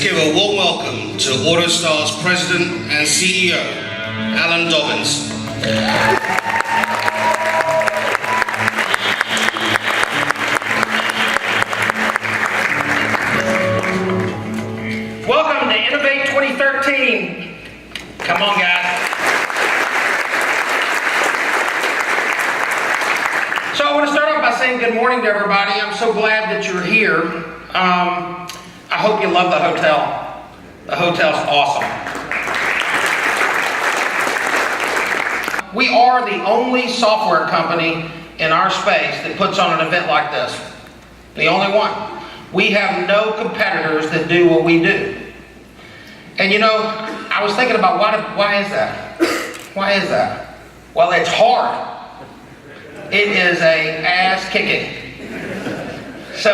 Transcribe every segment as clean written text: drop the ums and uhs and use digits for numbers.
give a warm welcome to AutoStar's President and CEO, Allen Dobbins. Welcome to Innovate 2013. Come on, guys. So I want to start off by saying good morning to everybody. I'm so glad that you're here. I hope you love the hotel. The hotel's awesome. We are the only software company in our space that puts on an event like this. The only one. We have no competitors that do what we do. And you know, I was thinking about why is that? Why is that? Well, it's hard. It is a ass kicking. So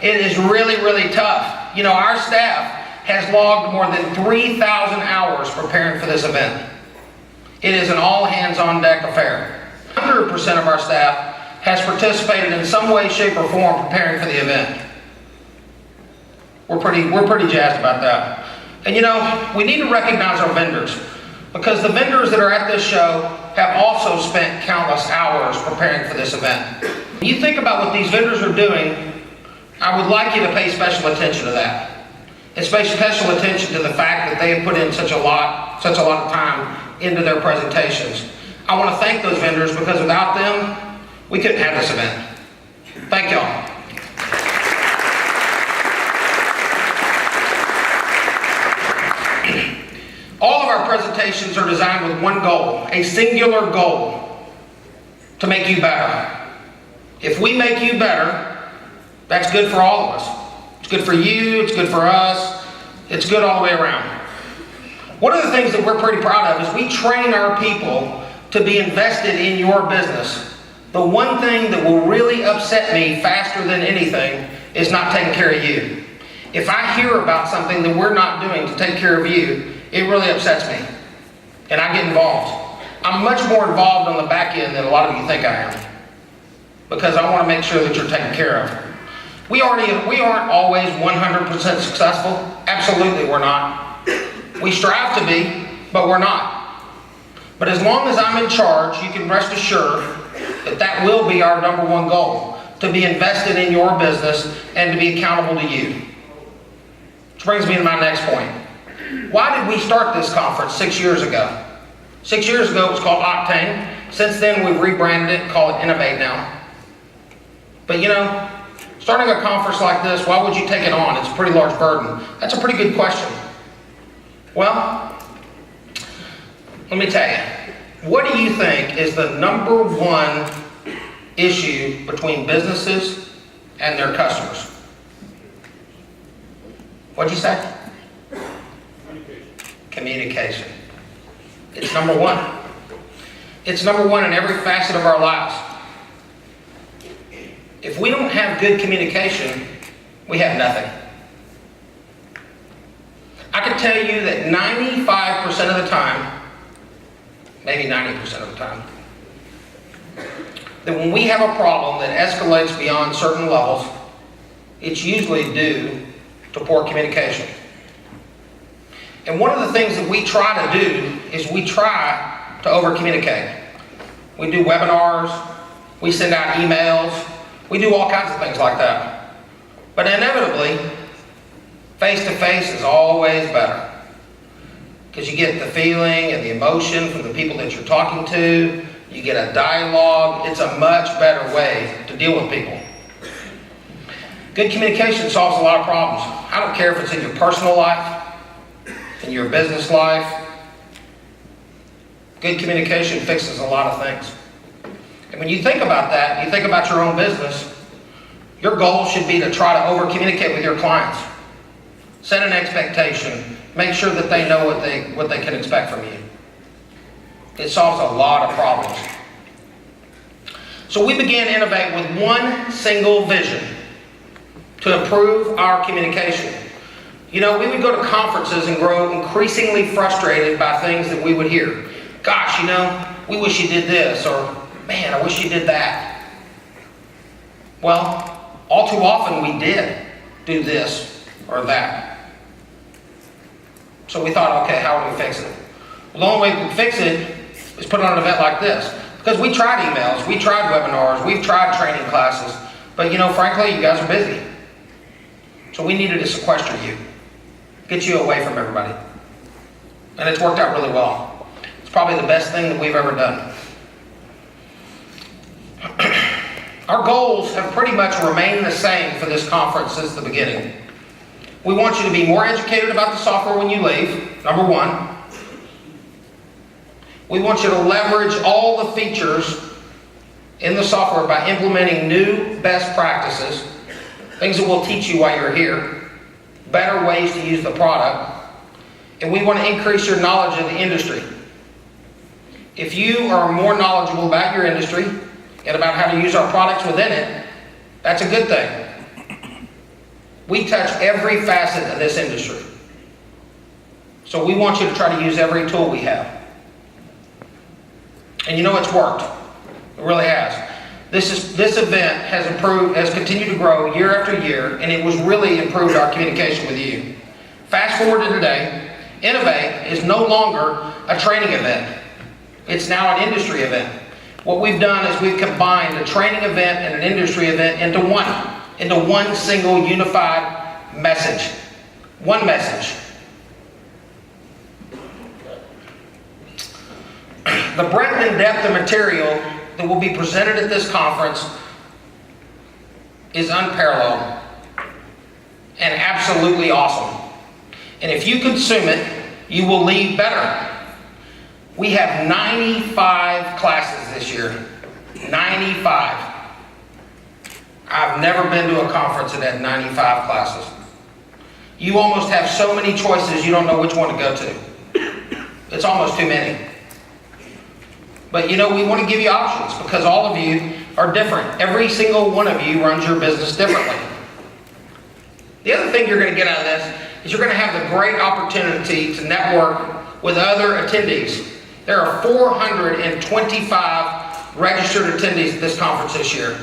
it is really, really tough. You know, our staff has logged more than 3,000 hours preparing for this event. It is an all hands on deck affair. 100% of our staff has participated in some way, shape, or form preparing for the event. We're pretty jazzed about that. And you know, we need to recognize our vendors, because the vendors that are at this show have also spent countless hours preparing for this event. When you think about what these vendors are doing, I would like you to pay special attention to that. And pay special attention to the fact that they have put in such a lot of time into their presentations. I want to thank those vendors, because without them, we couldn't have this event. Thank y'all. All of our presentations are designed with one goal, a singular goal, to make you better. If we make you better, that's good for all of us. It's good for you, it's good for us, it's good all the way around. One of the things that we're pretty proud of is we train our people to be invested in your business. The one thing that will really upset me faster than anything is not taking care of you. If I hear about something that we're not doing to take care of you, it really upsets me, and I get involved. I'm much more involved on the back end than a lot of you think I am, because I want to make sure that you're taken care of. We aren't always 100% successful. Absolutely, we're not. We strive to be, but we're not. But as long as I'm in charge, you can rest assured that that will be our number one goal, to be invested in your business and to be accountable to you. Which brings me to my next point. Why did we start this conference 6 years ago? 6 years ago it was called Octane. Since then we've rebranded it, call it Innovate now. But you know, starting a conference like this, why would you take it on? It's a pretty large burden. That's a pretty good question. Well, let me tell you. What do you think is the number one issue between businesses and their customers? What'd you say? Communication. It's number one. It's number one in every facet of our lives. If we don't have good communication, we have nothing. I can tell you that 95% of the time, maybe 90% of the time, that when we have a problem that escalates beyond certain levels, it's usually due to poor communication. And one of the things that we try to do is we try to over-communicate. We do webinars, we send out emails, we do all kinds of things like that. But inevitably, face-to-face is always better, because you get the feeling and the emotion from the people that you're talking to, you get a dialogue. It's a much better way to deal with people. Good communication solves a lot of problems. I don't care if it's in your personal life, in your business life. Good communication fixes a lot of things. And when you think about that, you think about your own business, your goal should be to try to over-communicate with your clients. Set an expectation. Make sure that they know what they can expect from you. It solves a lot of problems. So we began Innovate with one single vision: to improve our communication. You know, we would go to conferences and grow increasingly frustrated by things that we would hear. Gosh, you know, we wish you did this, or man, I wish you did that. Well, all too often we did do this or that. So we thought, okay, how do we fix it? Well, the only way we can fix it is put on an event like this. Because we tried emails, we tried webinars, we've tried training classes, but frankly, you guys are busy. So we needed to sequester you, get you away from everybody. And it's worked out really well. It's probably the best thing that we've ever done. Our goals have pretty much remained the same for this conference since the beginning. We want you to be more educated about the software when you leave, number one. We want you to leverage all the features in the software by implementing new best practices, things that will teach you while you're here, better ways to use the product, and we want to increase your knowledge of the industry. If you are more knowledgeable about your industry and about how to use our products within it, that's a good thing. We touch every facet of this industry. So we want you to try to use every tool we have. And it's worked. It really has. This event has continued to grow year after year, and it was really improved our communication with you. Fast forward to today, Innovate is no longer a training event. It's now an industry event. What we've done is we've combined a training event and an industry event into one single unified message. One message. The breadth and depth of material that will be presented at this conference is unparalleled and absolutely awesome. And if you consume it, you will leave better. We have 95 classes this year. 95. I've never been to a conference that had 95 classes. You almost have so many choices you don't know which one to go to. It's almost too many. But we want to give you options because all of you are different. Every single one of you runs your business differently. The other thing you're going to get out of this is you're going to have the great opportunity to network with other attendees. There are 425 registered attendees at this conference this year.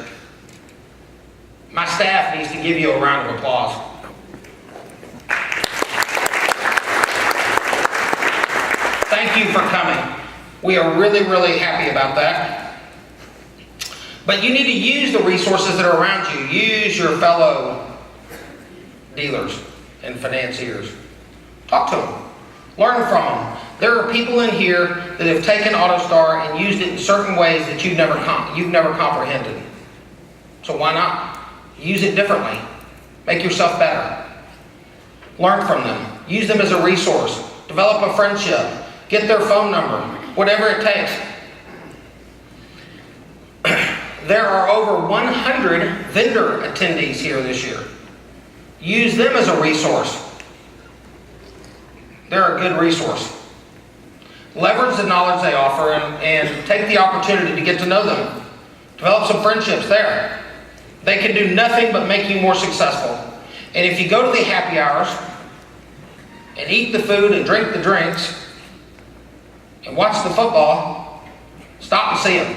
My staff needs to give you a round of applause. Thank you for coming. We are really, really happy about that. But you need to use the resources that are around you. Use your fellow dealers and financiers. Talk to them. Learn from them. There are people in here that have taken AutoStar and used it in certain ways that you've never comprehended. So why not? Use it differently. Make yourself better. Learn from them. Use them as a resource. Develop a friendship. Get their phone number. Whatever it takes. There are over 100 vendor attendees here this year. Use them as a resource. They're a good resource. Leverage the knowledge they offer and take the opportunity to get to know them. Develop some friendships there. They can do nothing but make you more successful. And if you go to the happy hours and eat the food and drink the drinks and watch the football, stop and see them.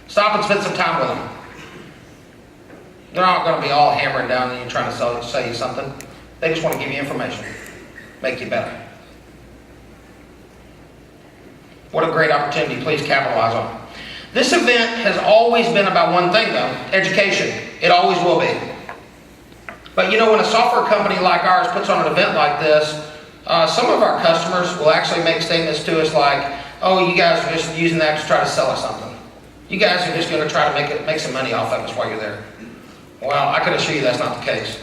Stop and spend some time with them. They're not going to be all hammering down on you trying to sell you something. They just want to give you information, make you better. What a great opportunity. Please capitalize on it. This event has always been about one thing, though, education. It always will be. But when a software company like ours puts on an event like this, some of our customers will actually make statements to us like, oh, you guys are just using that to try to sell us something. You guys are just going to try to make some money off of us while you're there. Well, I can assure you that's not the case.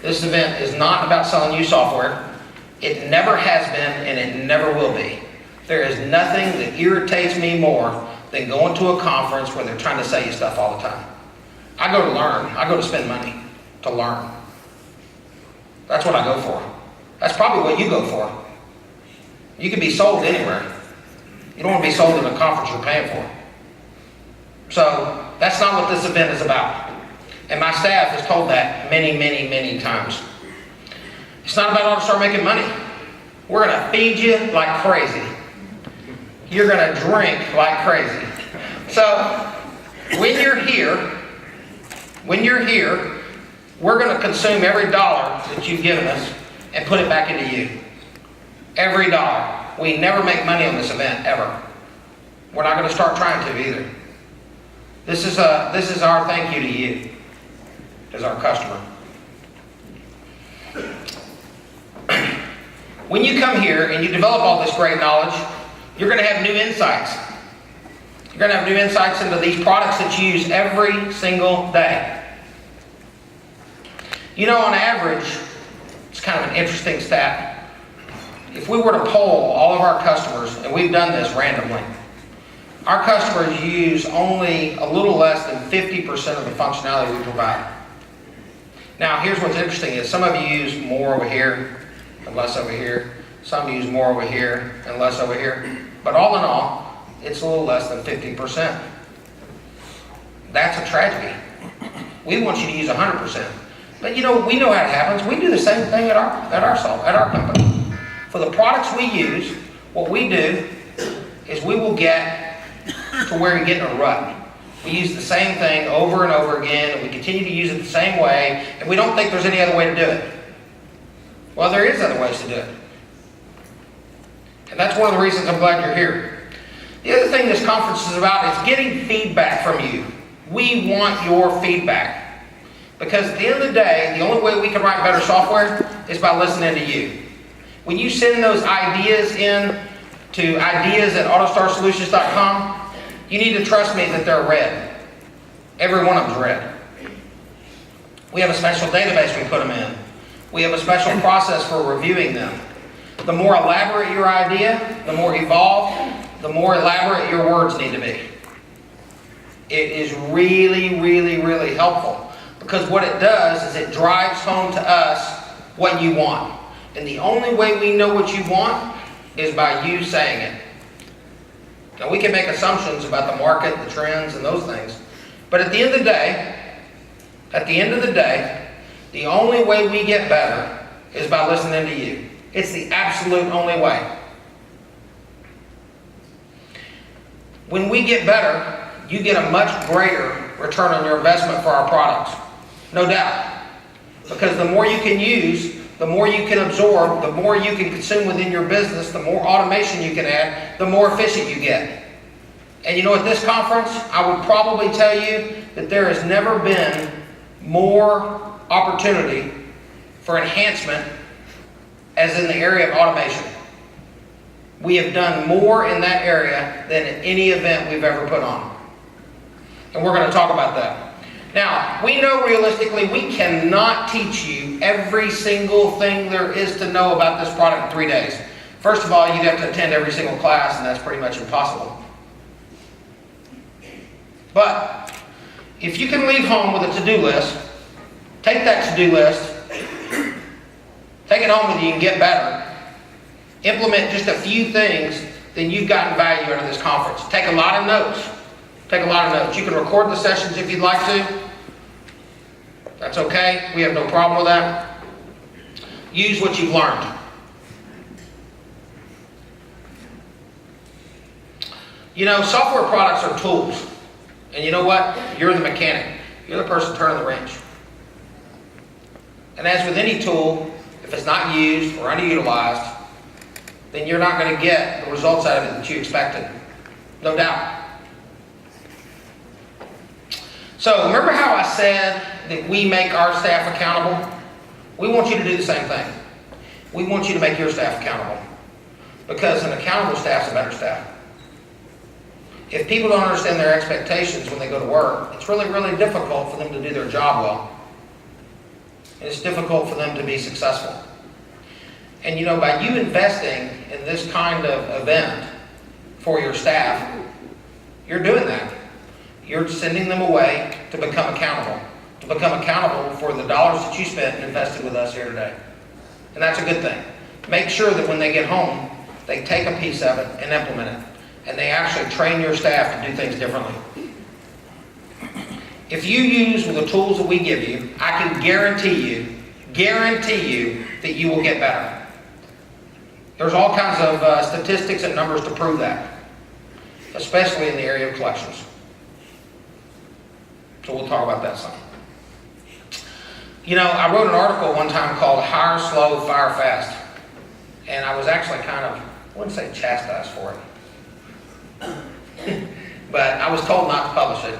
This event is not about selling you software. It never has been, and it never will be. There is nothing that irritates me more than going to a conference where they're trying to sell you stuff all the time. I go to learn. I go to spend money to learn. That's what I go for. That's probably what you go for. You can be sold anywhere. You don't want to be sold in a conference you're paying for. So that's not what this event is about. And my staff has told that many, many, many times. It's not about AutoStar making money. We're going to feed you like crazy. You're going to drink like crazy. So when you're here, we're going to consume every dollar that you've given us and put it back into you. Every dollar. We never make money on this event, ever. We're not going to start trying to either. This is our thank you to you as our customer. When you come here and you develop all this great knowledge, you're going to have new insights. You're going to have new insights into these products that you use every single day. You know, on average, it's kind of an interesting stat. If we were to poll all of our customers, and we've done this randomly, our customers use only a little less than 50% of the functionality we provide. Now, here's what's interesting is some of you use more over here and less over here. Some use more over here and less over here. But all in all, it's a little less than 50%. That's a tragedy. We want you to use 100%. But you know, we know how it happens. We do the same thing at our company. For the products we use, what we do is we will get to where we get in a rut. We use the same thing over and over again, and we continue to use it the same way, and we don't think there's any other way to do it. Well, there is other ways to do it. And that's one of the reasons I'm glad you're here. The other thing this conference is about is getting feedback from you. We want your feedback. Because at the end of the day, the only way we can write better software is by listening to you. When you send those ideas in to ideas@autostarsolutions.com, you need to trust me that they're read. Every one of them's read. We have a special database we put them in. We have a special process for reviewing them. The more elaborate your idea, the more evolved, the more elaborate your words need to be. It is really, really, really helpful, because what it does is it drives home to us what you want. And the only way we know what you want is by you saying it. Now, we can make assumptions about the market, the trends, and those things. But at the end of the day, the only way we get better is by listening to you. It's the absolute only way. When we get better, you get a much greater return on your investment for our products. No doubt. Because the more you can use, the more you can absorb, the more you can consume within your business, the more automation you can add, the more efficient you get. And you know, at this conference, I would probably tell you that there has never been more opportunity for enhancement as in the area of automation. We have done more in that area than in any event we've ever put on. And we're going to talk about that. Now, we know realistically we cannot teach you every single thing there is to know about this product in 3 days. First of all, you'd have to attend every single class, and that's pretty much impossible. But if you can leave home with a to-do list, take that to-do list, take it home with you and get better, implement just a few things, then you've gotten value out of this conference. Take a lot of notes. Take a lot of notes. You can record the sessions if you'd like to. That's okay. We have no problem with that. Use what you've learned. You know, software products are tools. And you know what? You're the mechanic. You're the person turning the wrench. And as with any tool, if it's not used or underutilized, then you're not going to get the results out of it that you expected. No doubt. So remember how I said that we make our staff accountable? We want you to do the same thing. We want you to make your staff accountable. Because an accountable staff is a better staff. If people don't understand their expectations when they go to work, it's really, really difficult for them to do their job well. And it's difficult for them to be successful. And you know, by you investing in this kind of event for your staff, you're doing that. You're sending them away to become accountable. To become accountable for the dollars that you spent and invested with us here today. And that's a good thing. Make sure that when they get home, they take a piece of it and implement it. And they actually train your staff to do things differently. If you use the tools that we give you, I can guarantee you that you will get better. There's all kinds of statistics and numbers to prove that, especially in the area of collections. So we'll talk about that some. You know, I wrote an article one time called Hire Slow, Fire Fast. And I was actually kind of, I wouldn't say chastised for it, but I was told not to publish it.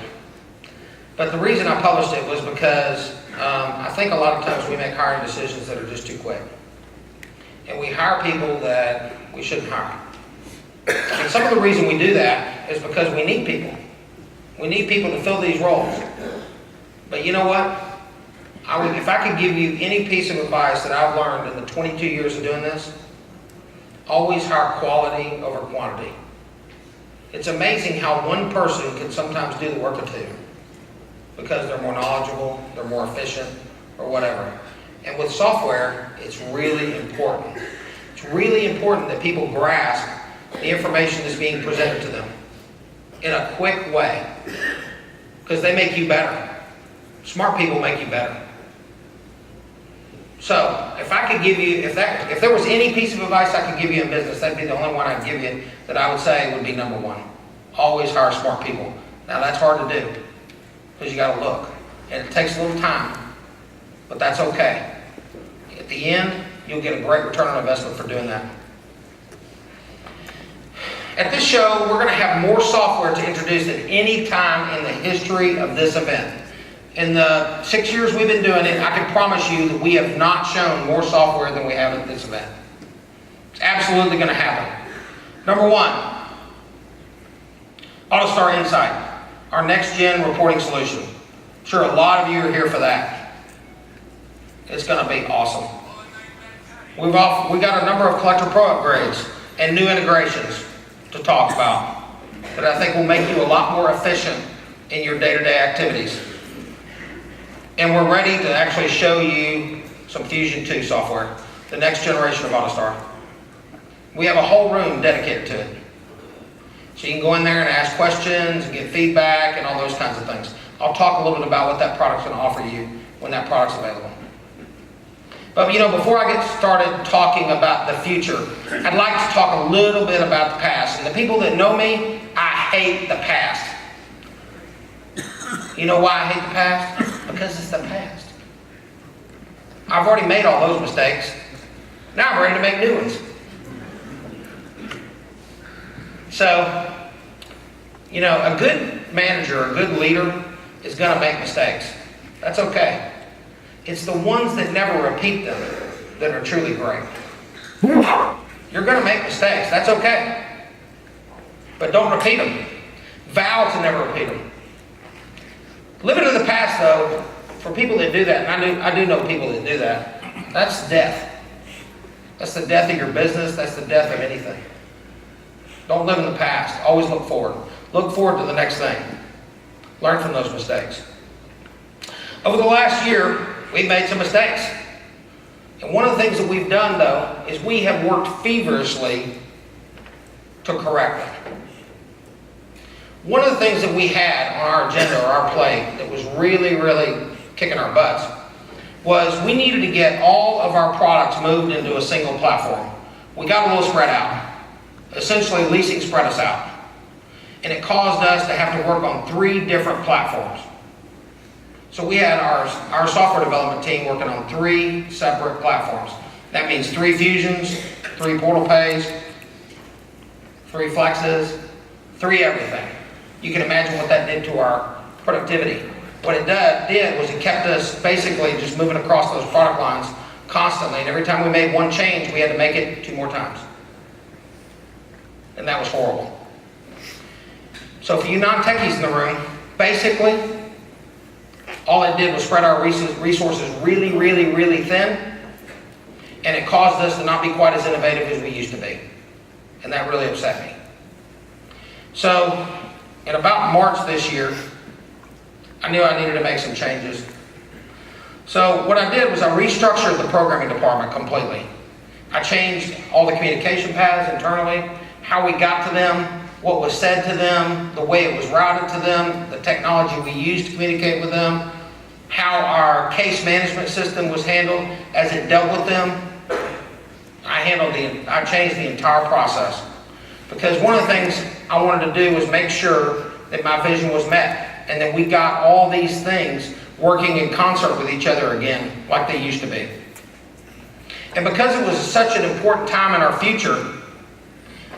But the reason I published it was because I think a lot of times we make hiring decisions that are just too quick. And we hire people that we shouldn't hire. And some of the reason we do that is because we need people. We need people to fill these roles. But you know what? If I could give you any piece of advice that I've learned in the 22 years of doing this, always hire quality over quantity. It's amazing how one person can sometimes do the work of two because they're more knowledgeable, they're more efficient, or whatever. And with software, it's really important. It's really important that people grasp the information that's being presented to them in a quick way because they make you better. Smart people make you better. So, if I could give you, if there was any piece of advice I could give you in business, that'd be the only one I'd give you that I would say would be number one. Always hire smart people. Now that's hard to do because you got to look, and it takes a little time, but that's okay. At the end, you'll get a great return on investment for doing that. At this show, we're going to have more software to introduce than any time in the history of this event. In the 6 years we've been doing it, I can promise you that we have not shown more software than we have at this event. It's absolutely going to happen. Number one, AutoStar Insight, our next-gen reporting solution. I'm sure a lot of you are here for that. It's going to be awesome. We got a number of Collector Pro upgrades and new integrations to talk about that I think will make you a lot more efficient in your day-to-day activities. And we're ready to actually show you some Fusion 2 software, the next generation of AutoStar. We have a whole room dedicated to it. So you can go in there and ask questions and get feedback and all those kinds of things. I'll talk a little bit about what that product's going to offer you when that product's available. But you know, before I get started talking about the future, I'd like to talk a little bit about the past. And the people that know me, I hate the past. You know why I hate the past? Because it's the past. I've already made all those mistakes. Now I'm ready to make new ones. So, you know, a good manager, a good leader is going to make mistakes. That's okay. It's the ones that never repeat them that are truly great. You're going to make mistakes. That's okay. But don't repeat them. Vow to never repeat them. Living in the past, though, for people that do that, and I do know people that do that, that's death. That's the death of your business. That's the death of anything. Don't live in the past. Always look forward. Look forward to the next thing. Learn from those mistakes. Over the last year, we've made some mistakes. And one of the things that we've done, though, is we have worked feverishly to correct them. One of the things that we had on our agenda or our plate that was really, really kicking our butts was we needed to get all of our products moved into a single platform. We got a little spread out. Essentially, leasing spread us out. And it caused us to have to work on 3 different platforms. So we had our software development team working on 3 separate platforms. That means 3 Fusions, 3 Portal Pays, 3 Flexes, 3 everything. You can imagine what that did to our productivity. What it did was it kept us basically just moving across those product lines constantly. And every time we made one change, we had to make it 2 more times. And that was horrible. So for you non-techies in the room, basically, all it did was spread our resources really, really, really thin. And it caused us to not be quite as innovative as we used to be. And that really upset me. So, in about March this year, I knew I needed to make some changes. So what I did was I restructured the programming department completely. I changed all the communication paths internally, how we got to them, what was said to them, the way it was routed to them, the technology we used to communicate with them, how our case management system was handled as it dealt with them. I changed the entire process. Because one of the things I wanted to do was make sure that my vision was met and that we got all these things working in concert with each other again like they used to be. And because it was such an important time in our future,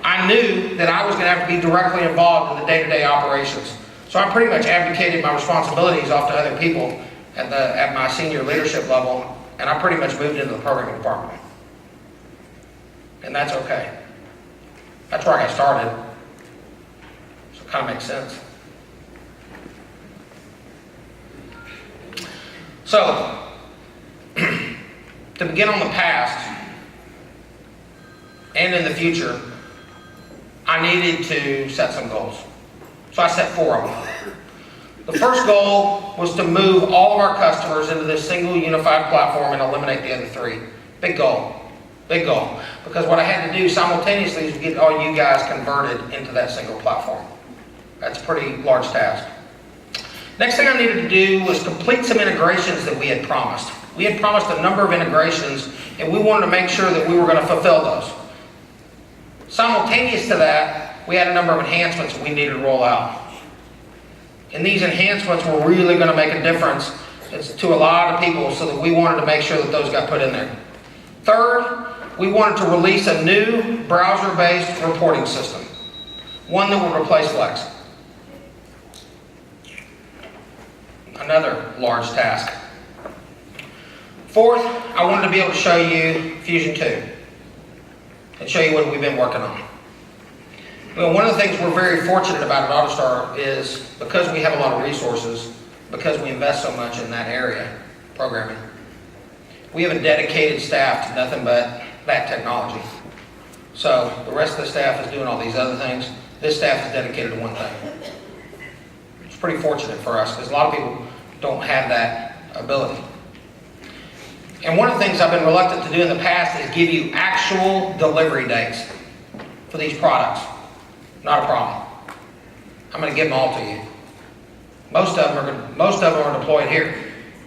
I knew that I was going to have to be directly involved in the day-to-day operations. So I pretty much abdicated my responsibilities off to other people at my senior leadership level, and I pretty much moved into the programming department. And that's okay. That's where I got started. So it kind of makes sense. So, to begin on the past and in the future, I needed to set some goals. So I set 4 of them. The first goal was to move all of our customers into this single unified platform and eliminate the other 3. Big goal. Big goal. Because what I had to do simultaneously is get all you guys converted into that single platform. That's a pretty large task. Next thing I needed to do was complete some integrations that we had promised. We had promised a number of integrations, and we wanted to make sure that we were going to fulfill those. Simultaneous to that, we had a number of enhancements we needed to roll out. And these enhancements were really going to make a difference to a lot of people, so that we wanted to make sure that those got put in there. Third, we wanted to release a new browser-based reporting system, one that would replace Flex. Another large task. Fourth, I wanted to be able to show you Fusion 2 and show you what we've been working on. Well, one of the things we're very fortunate about at AutoStar is because we have a lot of resources, because we invest so much in that area, programming, we have a dedicated staff to nothing but that technology. So the rest of the staff is doing all these other things. This staff is dedicated to one thing. It's pretty fortunate for us because a lot of people don't have that ability. And one of the things I've been reluctant to do in the past is give you actual delivery dates for these products. Not a problem. I'm going to give them all to you. Most of them are deployed here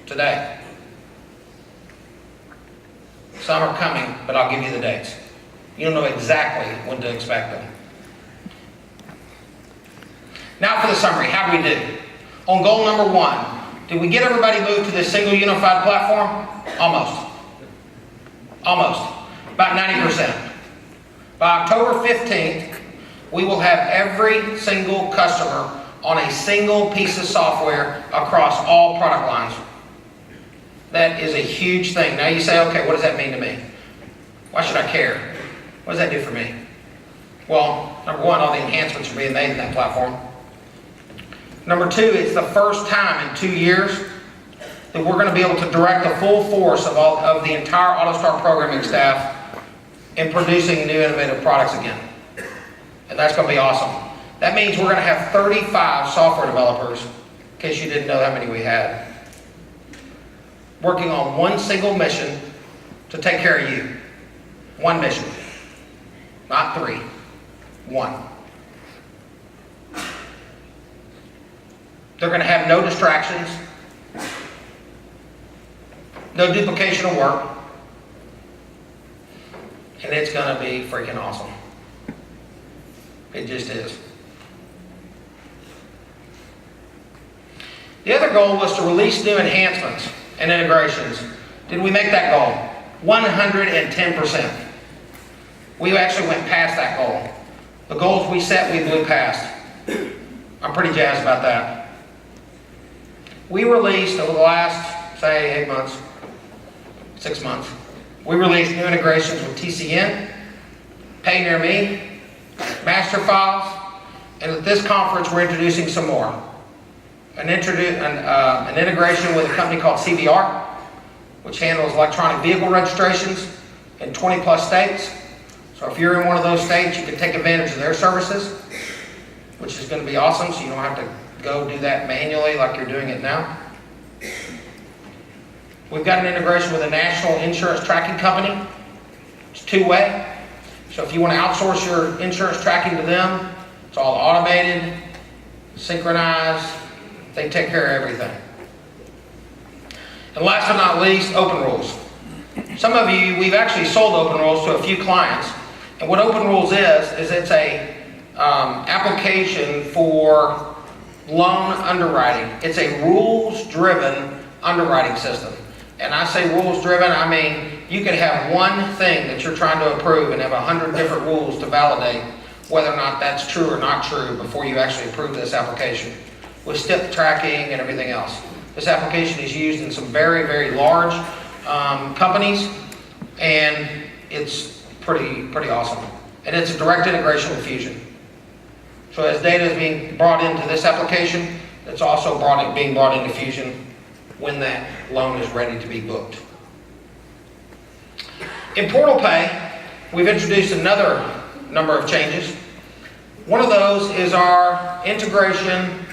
today. Some are coming, but I'll give you the dates. You don't know exactly when to expect them. Now for the summary. How did we do? On goal number 1, did we get everybody moved to this single unified platform? Almost. Almost. About 90%. By October 15th, we will have every single customer on a single piece of software across all product lines. That is a huge thing. Now you say, okay, what does that mean to me? Why should I care? What does that do for me? Well, number 1, all the enhancements are being made in that platform. Number 2, it's the first time in 2 years that we're going to be able to direct the full force of the entire AutoStar programming staff in producing new innovative products again. And that's going to be awesome. That means we're going to have 35 software developers, in case you didn't know how many we had, working on one single mission to take care of you. One mission. Not 3. 1. They're going to have no distractions, no duplication of work, and it's going to be freaking awesome. It just is. The other goal was to release new enhancements and integrations. Did we make that goal? 110%. We actually went past that goal. The goals we set, we blew past. I'm pretty jazzed about that. We released over the last, say, 8 months, 6 months, we released new integrations with TCN, Pay Near Me, Master Files, and at this conference we're introducing some more. An integration with a company called CVR, which handles electronic vehicle registrations in 20 plus states. So if you're in one of those states, you can take advantage of their services, which is going to be awesome, so you don't have to go do that manually like you're doing it now. We've got an integration with a national insurance tracking company. It's 2-way. So if you want to outsource your insurance tracking to them, it's all automated, synchronized. They take care of everything. And last but not least, open rules. Some of you, we've actually sold open rules to a few clients. And what open rules is it's a application for loan underwriting. It's a rules-driven underwriting system. And I say rules-driven, I mean You could have one thing that you're trying to approve and have 100 different rules to validate whether or not that's true or not true before you actually approve this application, with step tracking and everything else. This application is used in some very, very large companies, and it's pretty awesome. And it's a direct integration with Fusion. So as data is being brought into this application, it's also being brought into Fusion when that loan is ready to be booked. In Portal Pay, we've introduced another number of changes. One of those is our integration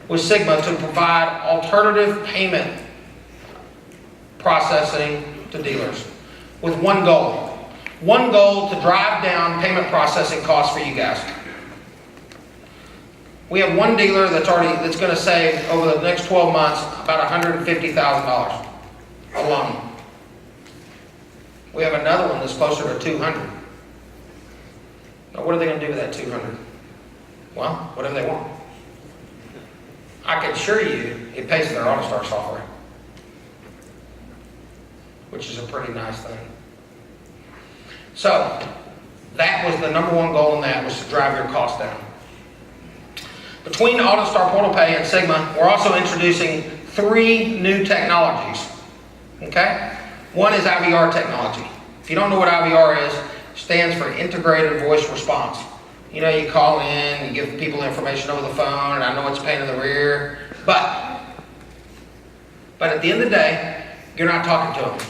with Sigma to provide alternative payment processing to dealers with one goal. One goal: to drive down payment processing costs for you guys. We have one dealer that's going to save over the next 12 months about $150,000 alone. We have another one that's closer to 200. Now, what are they going to do with that 200? Well, whatever they want. I can assure you it pays for their AutoStar software, which is a pretty nice thing. So that was the number one goal in that, was to drive your costs down. Between AutoStar Portal Pay and Sigma, we're also introducing 3 new technologies. Okay? One is IVR technology. If you don't know what IVR is, it stands for Integrated Voice Response. You know, you call in, you give people information over the phone, and I know it's a pain in the rear, but at the end of the day, you're not talking to them.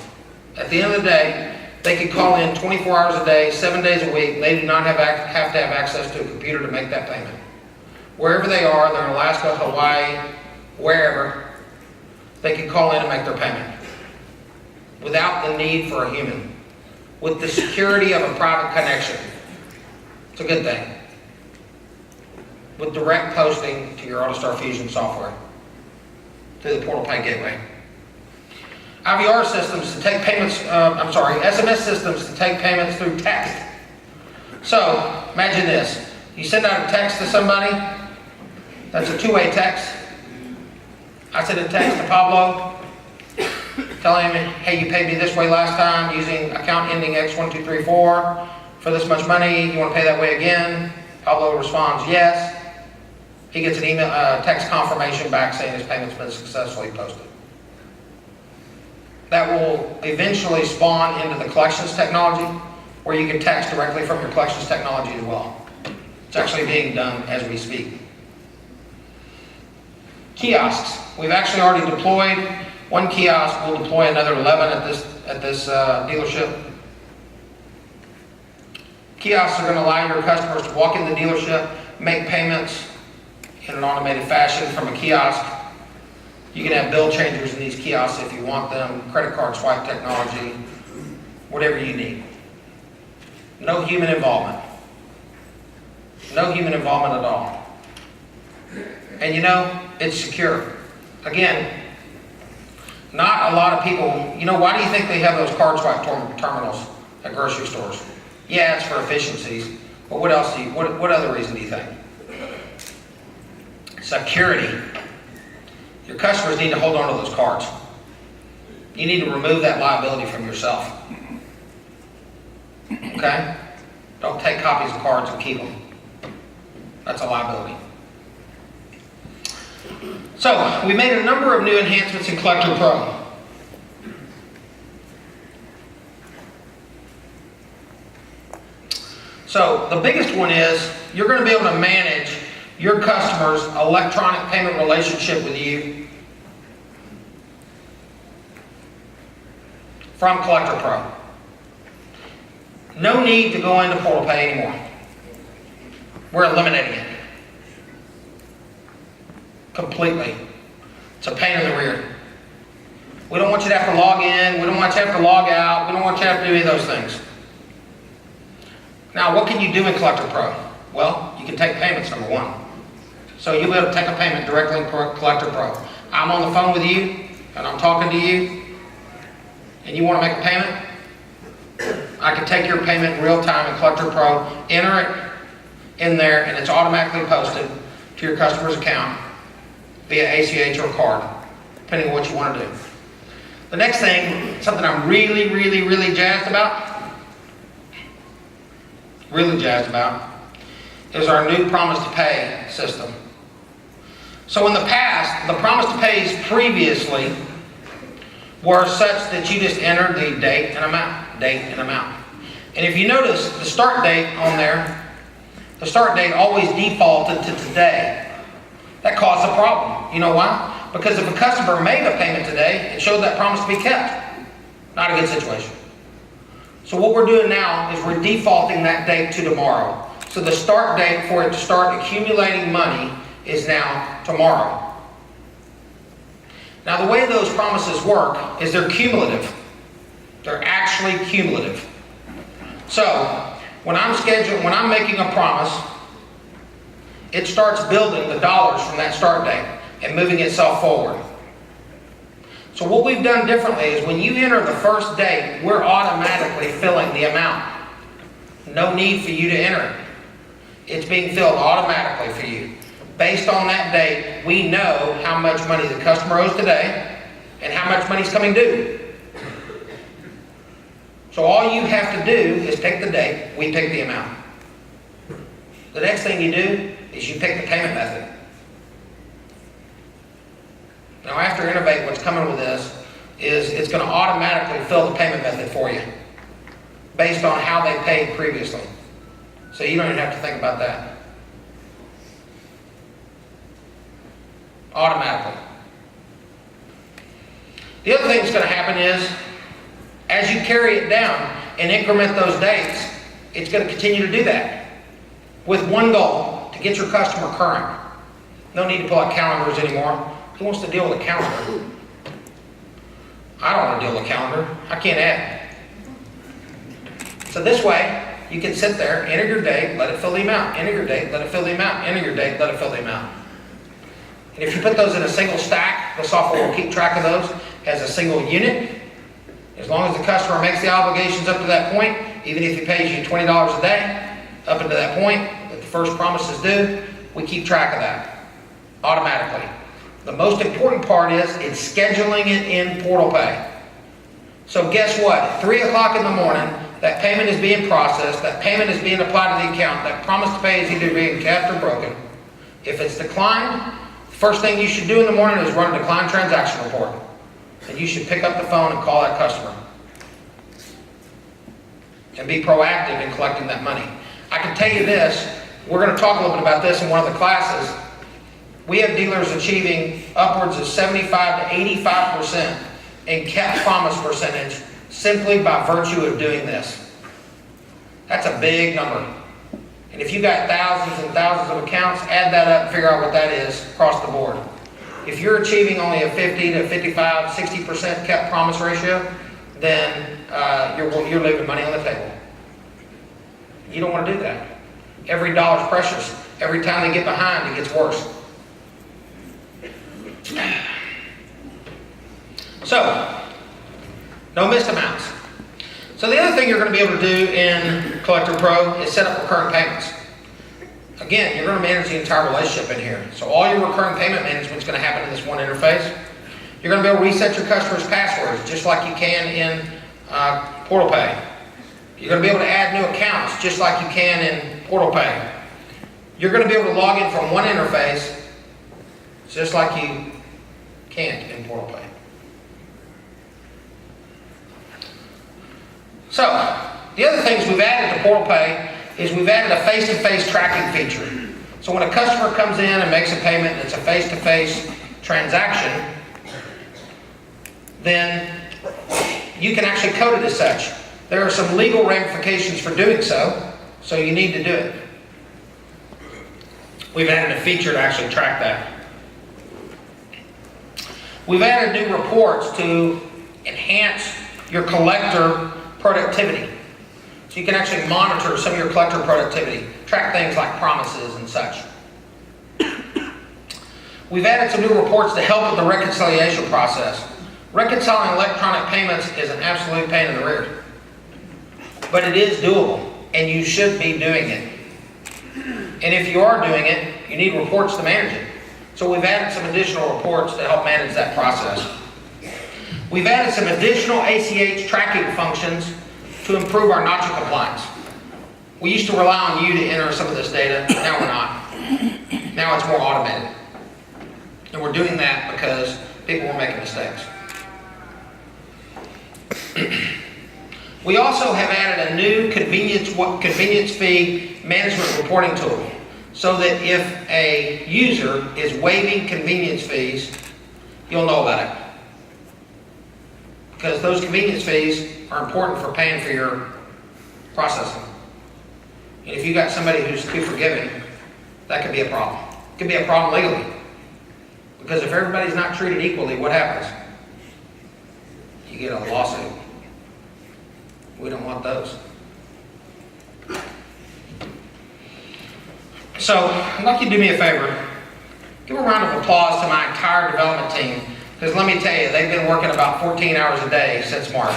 At the end of the day, they can call in 24 hours a day, 7 days a week. They do not have to have access to a computer to make that payment. Wherever they are, they're in Alaska, Hawaii, wherever, they can call in and make their payment without the need for a human, with the security of a private connection. It's a good thing. With direct posting to your AutoStar Fusion software through the Portal Pay Gateway. IVR systems to take payments, SMS systems to take payments through text. So, imagine this. You send out a text to somebody, that's a two-way text. I send a text to Pablo, telling him, hey, you paid me this way last time using account ending X1234 for this much money. You want to pay that way again? Pablo responds, yes. He gets an email, text confirmation back saying his payment's been successfully posted. That will eventually spawn into the collections technology, where you can text directly from your collections technology as well. It's actually being done as we speak. Kiosks. We've actually already deployed one kiosk. We'll deploy another 11 at this dealership. Kiosks are going to allow your customers to walk in the dealership, make payments in an automated fashion from a kiosk. You can have bill changers in these kiosks if you want them, credit card swipe technology, whatever you need. No human involvement. No human involvement at all. And you know, it's secure. Again, not a lot of people, why do you think they have those card swipe terminals at grocery stores? Yeah, it's for efficiencies, but what else what other reason do you think? Security. Your customers need to hold on to those cards. You need to remove that liability from yourself. Okay? Don't take copies of cards and keep them. That's a liability. So, we made a number of new enhancements in Collector Pro. So, the biggest one is you're going to be able to manage your customer's electronic payment relationship with you from Collector Pro. No need to go into Portal Pay anymore. We're eliminating it completely. It's a pain in the rear. We don't want you to have to log in. We don't want you to have to log out. We don't want you to have to do any of those things. Now, what can you do in Collector Pro? Well, you can take payments, number one. So you'll be able to take a payment directly in Collector Pro. I'm on the phone with you, and I'm talking to you, and you want to make a payment? I can take your payment in real time in Collector Pro, enter it in there, and it's automatically posted to your customer's account via ACH or card, depending on what you want to do. The next thing, something I'm really jazzed about, is our new promise to pay system. So in the past, the promise to pays previously were such that you just entered the date and amount. And if you notice the start date on there, the start date always defaulted to today. That caused a problem. You know why? Because if a customer made a payment today, it showed that promise to be kept. Not a good situation. So what we're doing now is we're defaulting that date to tomorrow. So the start date for it to start accumulating money is now tomorrow. Now the way those promises work is they're cumulative. They're actually cumulative. So when I'm making a promise, it starts building the dollars from that start date and moving itself forward. So what we've done differently is when you enter the first date, we're automatically filling the amount. No need for you to enter it. It's being filled automatically for you. Based on that date, we know how much money the customer owes today and how much money is coming due. So all you have to do is pick the date, we pick the amount. The next thing you do is you pick the payment method. Now after Innovate, what's coming with this is it's going to automatically fill the payment method for you based on how they paid previously. So you don't even have to think about that. Automatically. The other thing that's going to happen is as you carry it down and increment those dates, it's going to continue to do that with one goal, to get your customer current. No need to pull out calendars anymore. Who wants to deal with a calendar? I don't want to deal with a calendar. I can't add. So this way, you can sit there, enter your date, let it fill the amount. Enter your date, let it fill the amount. Enter your date, let it fill the amount. And if you put those in a single stack, the software will keep track of those as a single unit. As long as the customer makes the obligations up to that point, even if he pays you $20 a day, up until that point that the first promise is due, we keep track of that automatically. The most important part is it's scheduling it in Portal Pay. So guess what? At 3 o'clock in the morning, that payment is being processed, that payment is being applied to the account, that promise to pay is either being kept or broken. If it's declined, the first thing you should do in the morning is run a declined transaction report. And you should pick up the phone and call that customer. And be proactive in collecting that money. I can tell you this, we're going to talk a little bit about this in one of the classes. We have dealers achieving upwards of 75 to 85% in kept promise percentage simply by virtue of doing this. That's a big number. And if you got thousands and thousands of accounts, add that up and figure out what that is across the board. If you're achieving only a 50 to 55, 60% kept promise ratio, then you're leaving money on the table. You don't want to do that. Every dollar's precious. Every time they get behind, it gets worse. So, no missed amounts. So the other thing you're going to be able to do in Collector Pro is set up recurring payments. Again, you're going to manage the entire relationship in here. So all your recurring payment management is going to happen in this one interface. You're going to be able to reset your customers' passwords just like you can in Portal Pay. You're going to be able to add new accounts just like you can in Portal Pay. You're going to be able to log in from one interface just like you can't in Portal Pay. So, the other things we've added to Portal Pay is we've added a face-to-face tracking feature. So when a customer comes in and makes a payment and it's a face-to-face transaction, then you can actually code it as such. There are some legal ramifications for doing so, so you need to do it. We've added a feature to actually track that. We've added new reports to enhance your collector productivity. So you can actually monitor some of your collector productivity, track things like promises and such. We've added some new reports to help with the reconciliation process. Reconciling electronic payments is an absolute pain in the rear. But it is doable, and you should be doing it. And if you are doing it, you need reports to manage it. So we've added some additional reports to help manage that process. We've added some additional ACH tracking functions to improve our NACHA compliance. We used to rely on you to enter some of this data, now we're not. Now it's more automated. And we're doing that because people were making mistakes. We also have added a new convenience fee management reporting tool, so that if a user is waiving convenience fees, you'll know about it. Because those convenience fees are important for paying for your processing. And if you got somebody who's too forgiving, that could be a problem. It could be a problem legally. Because if everybody's not treated equally, what happens? You get a lawsuit. We don't want those. So, I'd like you to do me a favor. Give a round of applause to my entire development team. Because let me tell you, they've been working about 14 hours a day since March.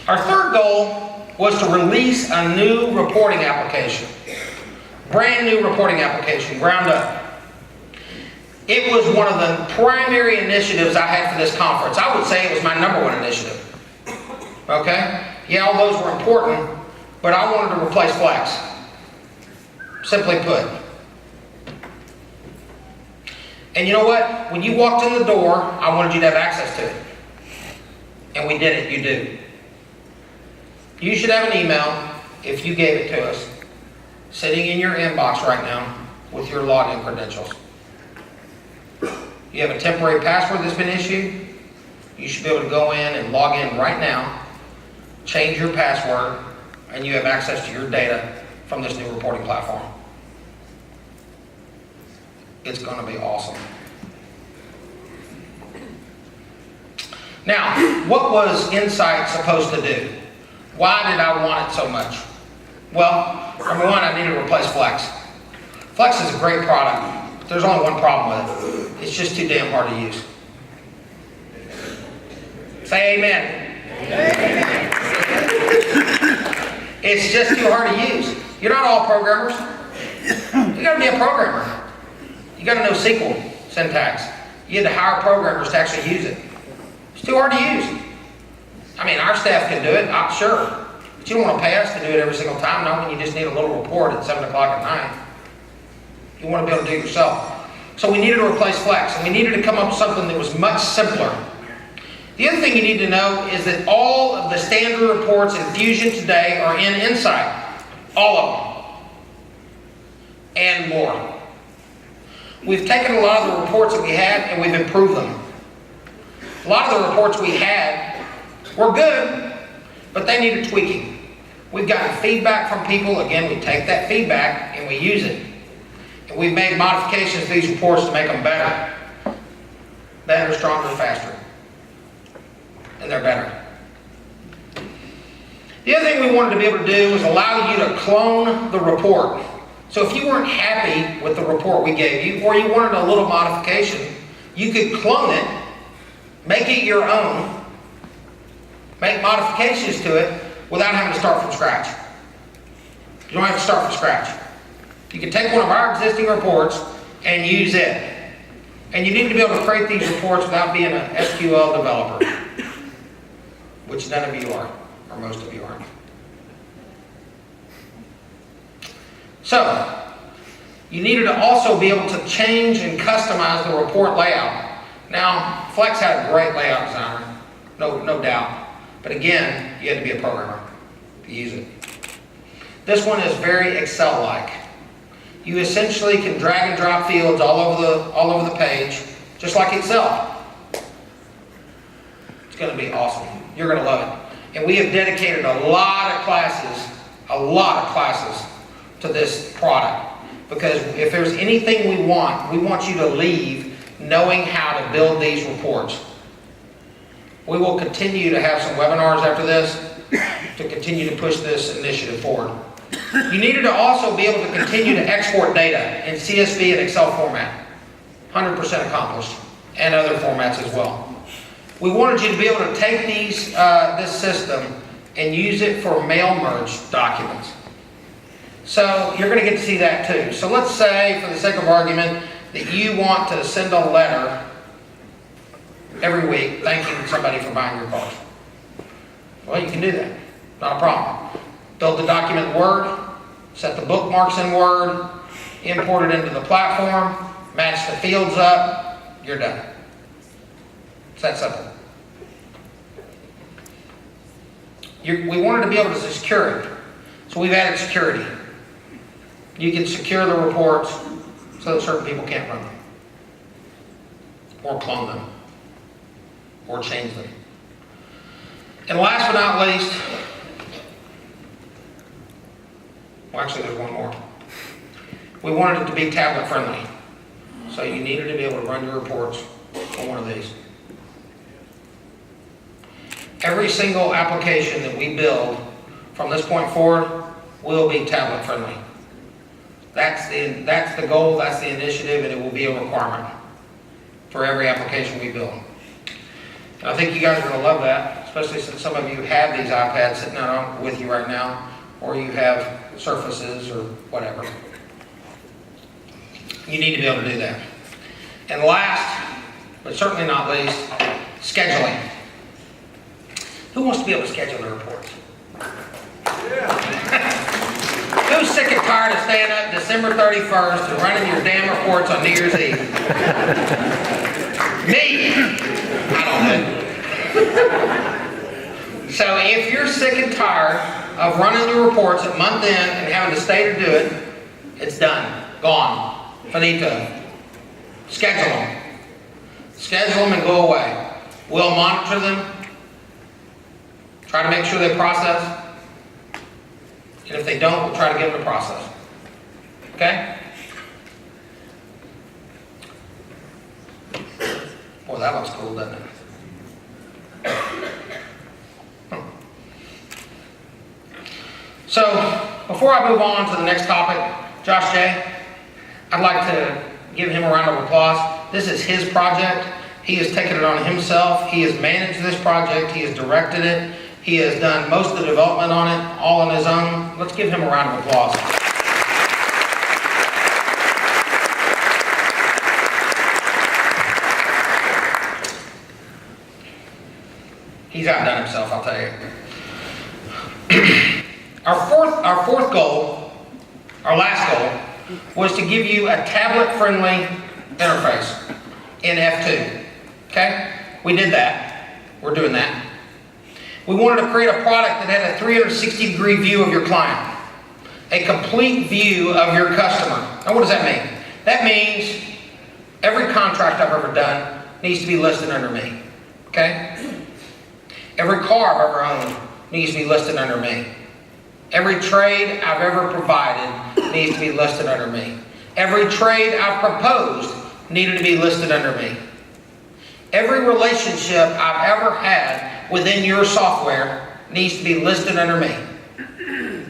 Our third goal was to release a new reporting application. Brand new reporting application, ground up. It was one of the primary initiatives I had for this conference. I would say it was my #1 initiative. Okay? Yeah, all those were important, but I wanted to replace Flex. Simply put. And you know what? When you walked in the door, I wanted you to have access to it. And we did it, you do. You should have an email, if you gave it to us, sitting in your inbox right now with your login credentials. You have a temporary password that's been issued. You should be able to go in and log in right now, change your password, and you have access to your data from this new reporting platform. It's going to be awesome. Now, what was Insight supposed to do? Why did I want it so much? Well, number one, I needed to replace Flex. Flex is a great product. There's only one problem with it. It's just too damn hard to use. Say amen. Amen. It's just too hard to use. You're not all programmers. You got to be a programmer. You got to know SQL syntax. You had to hire programmers to actually use it. It's too hard to use. I mean, our staff can do it, I'm sure. But you don't want to pay us to do it every single time, not when you just need a little report at 7 o'clock at night. You want to be able to do it yourself. So we needed to replace Flex, and we needed to come up with something that was much simpler. The other thing you need to know is that all of the standard reports in Fusion today are in Insight. All of them. And more. We've taken a lot of the reports that we had and we've improved them. A lot of the reports we had were good, but they needed tweaking. We've gotten feedback from people. Again, we take that feedback and we use it. And we've made modifications to these reports to make them better. Better, stronger, faster. And they're better. The other thing we wanted to be able to do was allow you to clone the report. So if you weren't happy with the report we gave you, or you wanted a little modification, you could clone it, make it your own, make modifications to it without having to start from scratch. You don't have to start from scratch. You can take one of our existing reports and use it. And you need to be able to create these reports without being an SQL developer, which none of you are, or most of you aren't. So, you needed to also be able to change and customize the report layout. Now, Flex had a great layout designer, no doubt. But again, you had to be a programmer to use it. This one is very Excel-like. You essentially can drag and drop fields all over the page, just like Excel. It's going to be awesome. You're going to love it. And we have dedicated a lot of classes to this product. Because if there's anything we want you to leave knowing how to build these reports. We will continue to have some webinars after this to continue to push this initiative forward. You needed to also be able to continue to export data in CSV and Excel format. 100% accomplished. And other formats as well. We wanted you to be able to take this system and use it for mail merge documents. So you're going to get to see that too. So let's say, for the sake of argument, that you want to send a letter every week thanking somebody for buying your cars. Well, you can do that. Not a problem. Build the document in Word, set the bookmarks in Word, import it into the platform, match the fields up, you're done. It's that simple. We wanted to be able to secure it, so we've added security. You can secure the reports so that certain people can't run them, or clone them, or change them. And last but not least, well, actually there's one more. We wanted it to be tablet friendly. So you needed to be able to run your reports on one of these. Every single application that we build from this point forward will be tablet friendly. That's the goal, that's the initiative, and it will be a requirement for every application we build. And I think you guys are going to love that, especially since some of you have these iPads sitting out with you right now, or you have Surfaces or whatever. You need to be able to do that. And last, but certainly not least, scheduling. Who wants to be able to schedule their reports? Yeah. Who's sick and tired of staying up December 31st and running your damn reports on New Year's Eve? Me! I don't know. So if you're sick and tired of running your reports at month end and having to stay to do it, it's done. Gone. Finito. Schedule them. Schedule them and go away. We'll monitor them. Try to make sure they process. And if they don't, we'll try to get them to process. Okay? Boy, that looks cool, doesn't it? So, before I move on to the next topic, Josh J., I'd like to give him a round of applause. This is his project. He has taken it on himself. He has managed this project. He has directed it. He has done most of the development on it, all on his own. Let's give him a round of applause. He's outdone himself, I'll tell you. Our fourth goal, our last goal, was to give you a tablet-friendly interface in F2. Okay? We did that. We're doing that. We wanted to create a product that had a 360-degree view of your client, a complete view of your customer. Now, what does that mean? That means every contract I've ever done needs to be listed under me. Okay? Every car I've ever owned needs to be listed under me. Every trade I've ever provided needs to be listed under me. Every trade I've proposed needed to be listed under me. Every relationship I've ever had within your software needs to be listed under me.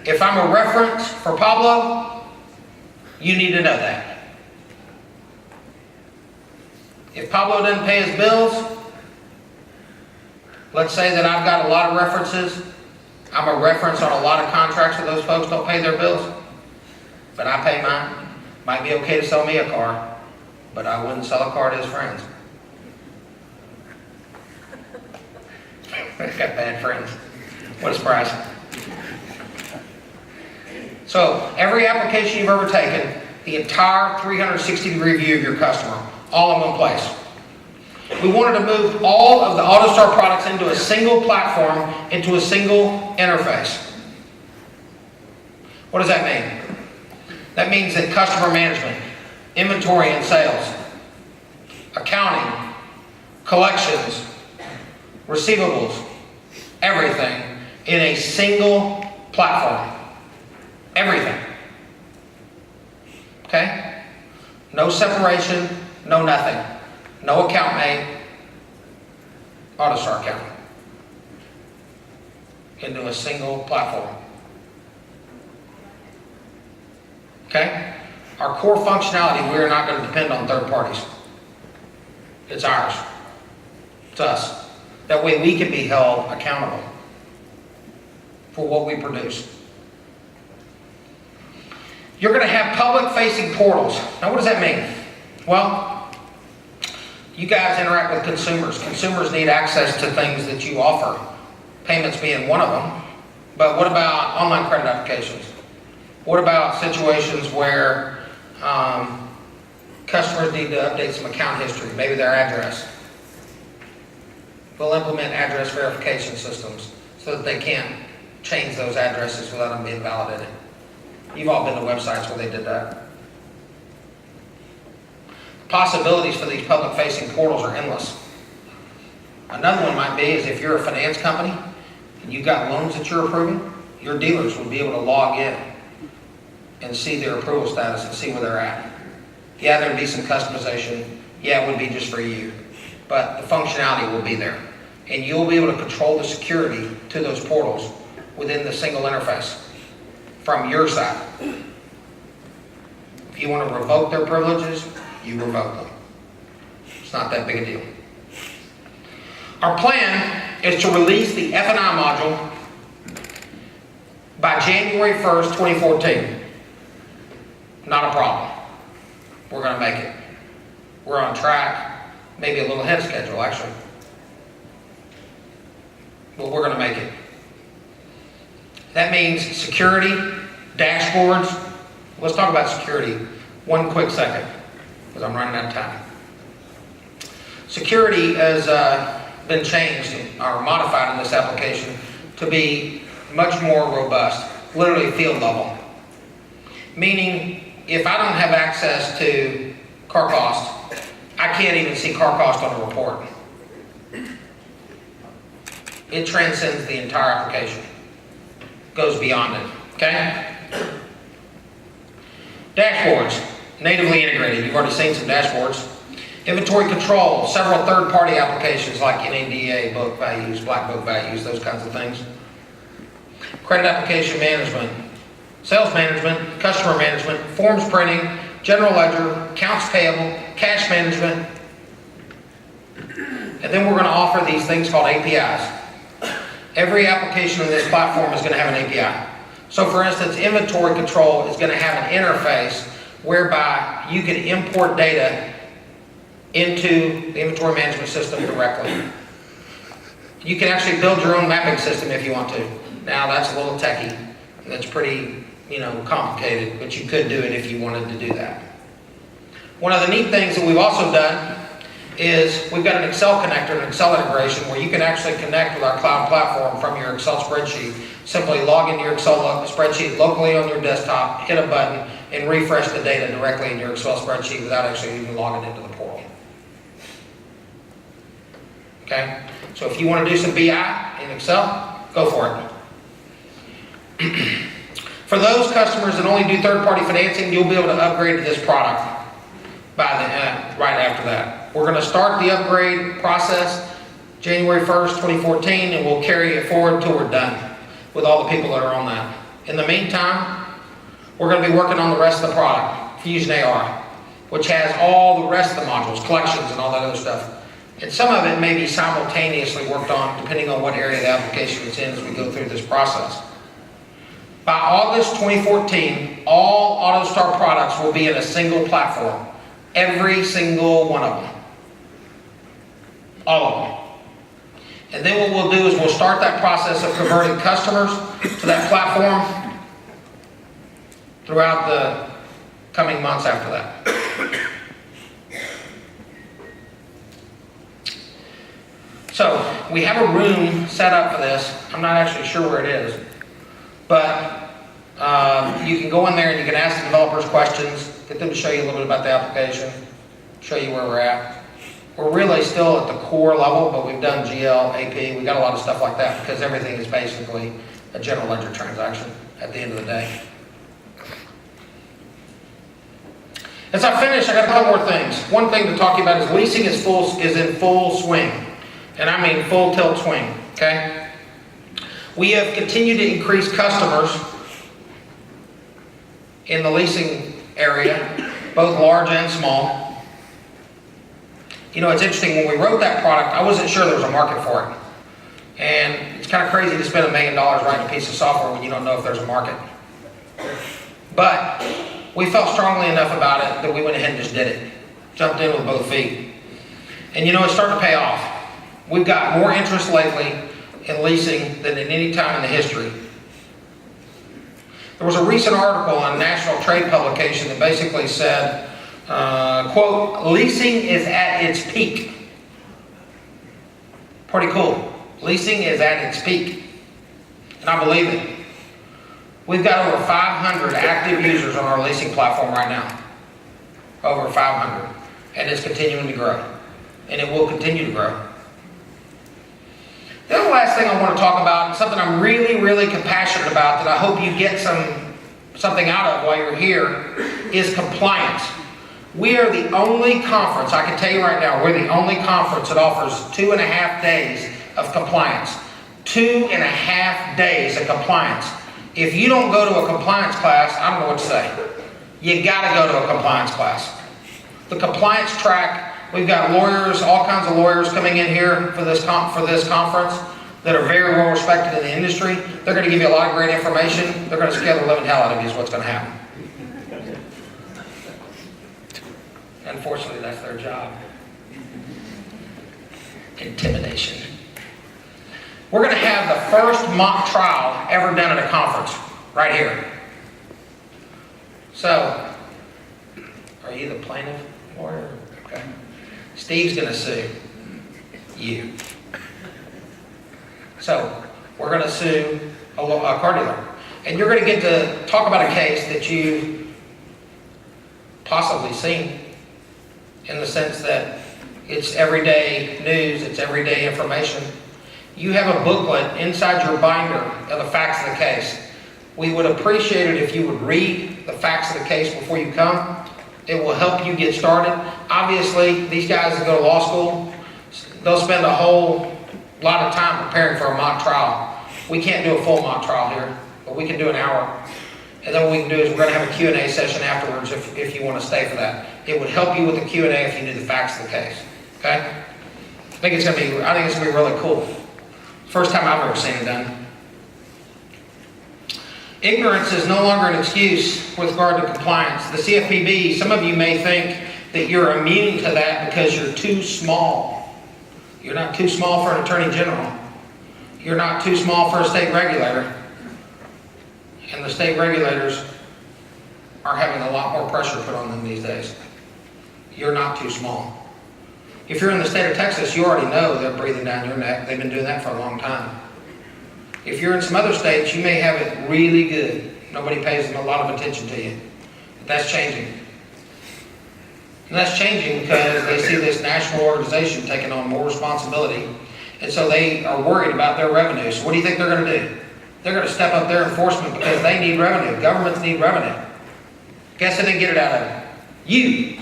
If I'm a reference for Pablo, you need to know that. If Pablo doesn't pay his bills, let's say that I've got a lot of references. I'm a reference on a lot of contracts where those folks don't pay their bills, but I pay mine. Might be okay to sell me a car, but I wouldn't sell a car to his friends. I've got bad friends. What a surprise. So, every application you've ever taken, the entire 360-degree view of your customer, all in one place. We wanted to move all of the AutoStar products into a single platform, into a single interface. What does that mean? That means that customer management, inventory and sales, accounting, collections, receivables, everything in a single platform. Everything. Okay? No separation, no nothing. No account made. AutoStar account. Into a single platform. Okay? Our core functionality, we are not going to depend on third parties. It's ours. It's us. That way we can be held accountable. for what we produce. You're going to have public-facing portals. Now, what does that mean? Well, you guys interact with consumers. Consumers need access to things that you offer, payments being one of them. But what about online credit applications? What about situations where customers need to update some account history, maybe their address? We'll implement address verification systems so that they can't change those addresses without them being validated. You've all been to websites where they did that. Possibilities for these public-facing portals are endless. Another one might be is if you're a finance company and you've got loans that you're approving, your dealers would be able to log in and see their approval status and see where they're at. Yeah, there'd be some customization. Yeah, it would be just for you. But the functionality will be there. And you'll be able to control the security to those portals within the single interface from your side. If you want to revoke their privileges, you revoke them. It's not that big a deal. Our plan is to release the F&I module by January 1st, 2014. Not a problem. We're going to make it. We're on track, maybe a little ahead of schedule, actually. But we're going to make it. That means security, dashboards. Let's talk about security. One quick second, because I'm running out of time. Security has been changed or modified in this application to be much more robust, literally field level. Meaning, if I don't have access to car cost, I can't even see car cost on a report. It transcends the entire application. Goes beyond it, okay? Dashboards, natively integrated. You've already seen some dashboards. Inventory control, several third-party applications like NADA, book values, black book values, those kinds of things. Credit application management, sales management, customer management, forms printing, general ledger, accounts payable, cash management. And then we're going to offer these things called APIs. Every application on this platform is going to have an API. So for instance, inventory control is going to have an interface whereby you can import data into the inventory management system directly. You can actually build your own mapping system if you want to. Now that's a little techy. That's pretty, complicated, but you could do it if you wanted to do that. One of the neat things that we've also done is we've got an Excel connector, an Excel integration, where you can actually connect with our cloud platform from your Excel spreadsheet. Simply log into your Excel spreadsheet locally on your desktop, hit a button, and refresh the data directly in your Excel spreadsheet without actually even logging into the portal. Okay? So if you want to do some BI in Excel, go for it. For those customers that only do third-party financing, you'll be able to upgrade to this product by right after that. We're going to start the upgrade process January 1st, 2014, and we'll carry it forward until we're done with all the people that are on that. In the meantime, we're going to be working on the rest of the product, Fusion AR, which has all the rest of the modules, collections and all that other stuff. And some of it may be simultaneously worked on depending on what area the application is in as we go through this process. By August 2014, all AutoStar products will be in a single platform. Every single one of them. All of them. And then what we'll do is we'll start that process of converting customers to that platform throughout the coming months after that. So, we have a room set up for this. I'm not actually sure where it is. But you can go in there and you can ask the developers questions, get them to show you a little bit about the application, show you where we're at. We're really still at the core level, but we've done GL, AP, we've got a lot of stuff like that because everything is basically a general ledger transaction at the end of the day. As I finish, I got a couple more things. One thing to talk to you about is leasing is in full swing. And I mean full tilt swing, okay? We have continued to increase customers in the leasing area, both large and small. It's interesting, when we wrote that product, I wasn't sure there was a market for it. And it's kind kind of crazy to spend $1 million writing a piece of software when you don't know if there's a market. But we felt strongly enough about it that we went ahead and just did it. Jumped in with both feet. And you know, it's starting to pay off. We've got more interest lately in leasing than at any time in the history. There was a recent article on a national trade publication that basically said, quote, leasing is at its peak. Pretty cool. Leasing is at its peak. And I believe it. We've got over 500 active users on our leasing platform right now. Over 500. And it's continuing to grow. And it will continue to grow. The other last thing I want to talk about, and something I'm really, really compassionate about that I hope you get something out of while you're here, is compliance. We are the only conference, I can tell you right now, we're the only conference that offers 2.5 days of compliance. 2.5 days of compliance. If you don't go to a compliance class, I don't know what to say. You gotta go to a compliance class. The compliance track, we've got lawyers, all kinds of lawyers coming in here for this conference that are very well respected in the industry. They're going to give you a lot of great information. They're going to scare the living hell out of you is what's going to happen. Unfortunately, that's their job. Intimidation. We're going to have the first mock trial ever done at a conference, right here. So, are you the plaintiff lawyer? Okay. Steve's going to sue you. So, we're going to sue a car dealer. And you're going to get to talk about a case that you've possibly seen, in the sense that it's everyday news, it's everyday information. You have a booklet inside your binder of the facts of the case. We would appreciate it if you would read the facts of the case before you come. It will help you get started. Obviously, these guys that go to law school, they'll spend a whole lot of time preparing for a mock trial. We can't do a full mock trial here, but we can do an hour. And then what we can do is we're going to have a Q&A session afterwards if you want to stay for that. It would help you with the Q&A if you knew the facts of the case. Okay? I think it's going to be really cool. First time I've ever seen it done. Ignorance is no longer an excuse with regard to compliance. The CFPB, some of you may think that you're immune to that because you're too small. You're not too small for an attorney general. You're not too small for a state regulator. And the state regulators are having a lot more pressure put on them these days. You're not too small. If you're in the state of Texas, you already know they're breathing down your neck. They've been doing that for a long time. If you're in some other states, you may have it really good. Nobody pays a lot of attention to you. But that's changing. And that's changing because they see this national organization taking on more responsibility. And so they are worried about their revenue. So what do you think they're going to do? They're going to step up their enforcement because they need revenue. Governments need revenue. Guess they didn't get it out of you.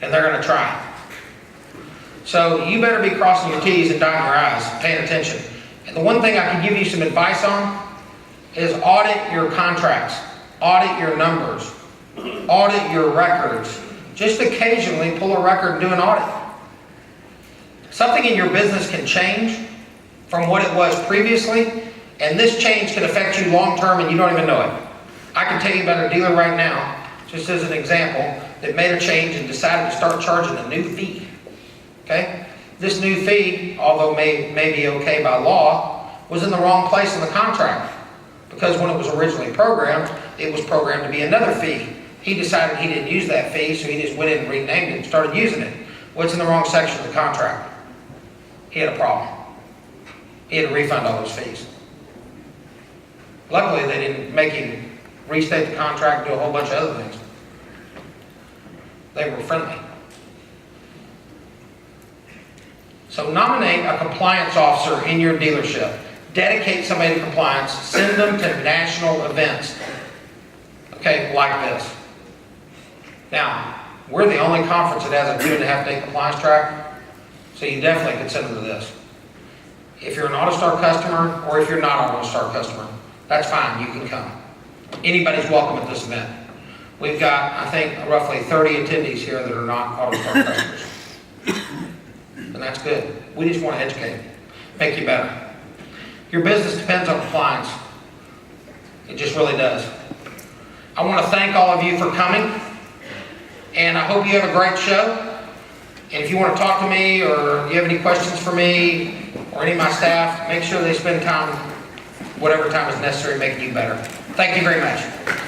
And they're going to try. So you better be crossing your T's and dotting your I's, paying attention. And the one thing I can give you some advice on is audit your contracts. Audit your numbers. Audit your records. Just occasionally pull a record and do an audit. Something in your business can change from what it was previously, and this change can affect you long term and you don't even know it. I can tell you about a dealer right now, just as an example, that made a change and decided to start charging a new fee. Okay? This new fee, although may be okay by law, was in the wrong place in the contract. Because when it was originally programmed, it was programmed to be another fee. He decided he didn't use that fee, so he just went in and renamed it and started using it. Well, it's in the wrong section of the contract. He had a problem. He had to refund all those fees. Luckily, they didn't make him restate the contract and do a whole bunch of other things. They were friendly. So nominate a compliance officer in your dealership. Dedicate somebody to compliance. Send them to national events. Okay, like this. Now, we're the only conference that has a 2.5 day compliance track, so you definitely can send them to this. If you're an AutoStar customer, or if you're not an AutoStar customer, that's fine, you can come. Anybody's welcome at this event. We've got, I think, roughly 30 attendees here that are not AutoStar customers. And that's good. We just want to educate, make you better. Your business depends on compliance. It just really does. I want to thank all of you for coming, and I hope you have a great show. And if you want to talk to me, or you have any questions for me, or any of my staff, make sure they spend time, whatever time is necessary, making you better. Thank you very much.